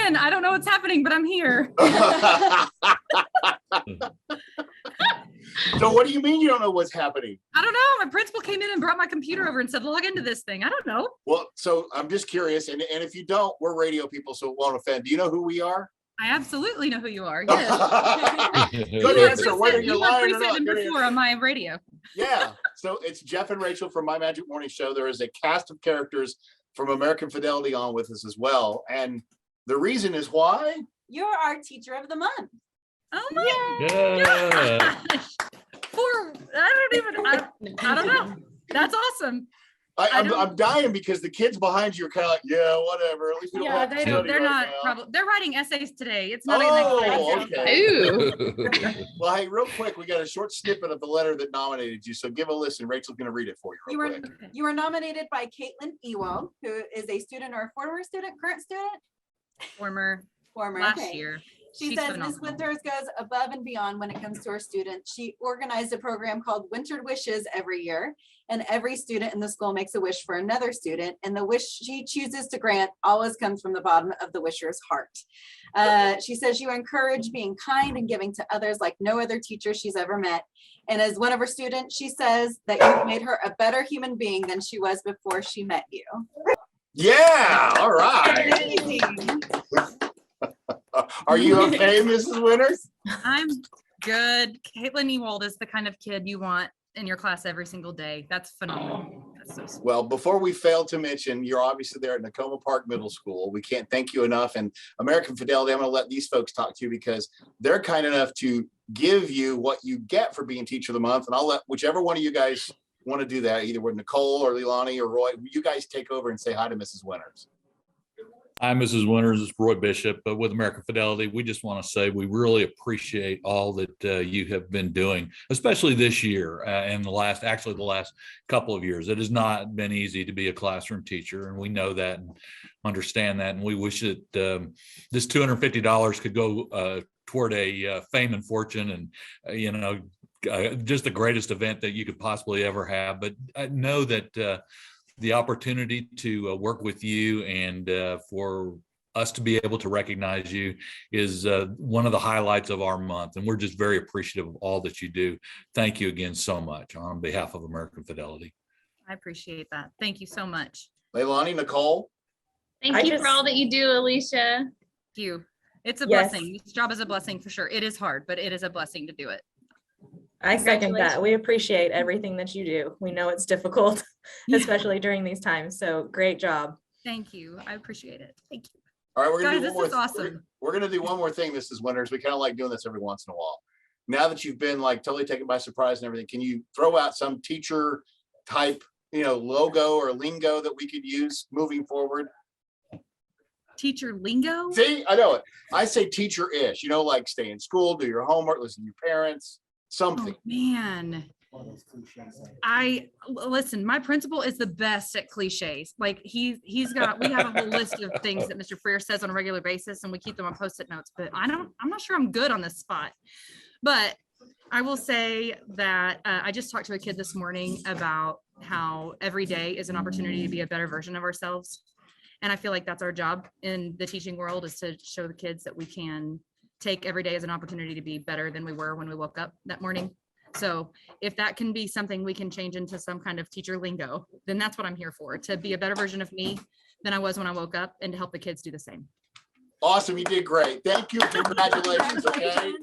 in. I don't know what's happening, but I'm here. So what do you mean you don't know what's happening? I don't know. My principal came in and brought my computer over and said, log into this thing. I don't know. Well, so I'm just curious, and if you don't, we're radio people, so it won't offend. Do you know who we are? I absolutely know who you are. Yes. Good answer, whether you're lying or not. Before on my radio. Yeah. So it's Jeff and Rachel from My Magic Morning Show. There is a cast of characters from American Fidelity on with us as well. And the reason is why? You're our teacher of the month. Oh my gosh. I don't know. That's awesome. I'm dying because the kids behind you are kind of like, yeah, whatever. At least we don't they're not probably, they're writing essays today. It's not okay. Ooh. Well, hey, real quick, we got a short snippet of the letter that nominated you. So give a listen. Rachel's going to read it for you real quick. You were nominated by Caitlin Ewell, who is a student or a former student, current student? Former last year. She says Ms. Winters goes above and beyond when it comes to our students. She organized a program called Winter Wishes every year, and every student in the school makes a wish for another student, and the wish she chooses to grant always comes from the bottom of the wisher's heart. She says you encourage being kind and giving to others like no other teacher she's ever met. And as one of her students, she says that you've made her a better human being than she was before she met you. Yeah, all right. Are you okay, Mrs. Winters? I'm good. Caitlin Ewald is the kind of kid you want in your class every single day. That's phenomenal. That's so sweet. Well, before we fail to mention, you're obviously there at Nicoma Park Middle School. We can't thank you enough. And American Fidelity, I'm going to let these folks talk to you because they're kind enough to give you what you get for being Teacher of the Month. And I'll let whichever one of you guys want to do that, either with Nicole or Leilani or Roy, you guys take over and say hi to Mrs. Winters. Hi, Mrs. Winters. It's Roy Bishop. But with American Fidelity, we just want to say we really appreciate all that you have been doing, especially this year and the last couple of years. It has not been easy to be a classroom teacher, and we know that and understand that. And we wish that this $250 could go toward a fame and fortune, and just the greatest event that you could possibly ever have. But I know that the opportunity to work with you and for us to be able to recognize you is one of the highlights of our month. And we're just very appreciative of all that you do. Thank you again so much on behalf of American Fidelity. I appreciate that. Thank you so much. Leilani, Nicole. Thank you for all that you do, Alicia. Thank you. It's a blessing. This job is a blessing for sure. It is hard, but it is a blessing to do it. I second that. We appreciate everything that you do. We know it's difficult, especially during these times. So great job. Thank you. I appreciate it. Thank you. All right, we're gonna Guys, do one this is awesome. We're gonna do one more thing, Mrs. Winters. We kind of like doing this every once in a while. Now that you've been like totally taken by surprise and everything, can you throw out some teacher type, logo or lingo that we could use moving forward? Teacher lingo? See, I know it. I say teacher-ish, like stay in school, do your homework, listen to your parents, something. Oh, man. Listen, my principal is the best at cliches. Like we have a whole list of things that Mr. Freer says on a regular basis, and we keep them on Post-it notes, but I'm not sure I'm good on this spot. But I will say that I just talked to a kid this morning about how every day is an opportunity to be a better version of ourselves. And I feel like that's our job in the teaching world, is to show the kids that we can take every day as an opportunity to be better than we were when we woke up that morning. So if that can be something we can change into some kind of teacher lingo, then that's what I'm here for, to be a better version of me than I was when I woke up and to help the kids do the same. Awesome. You did great. Thank you. Congratulations. Okay.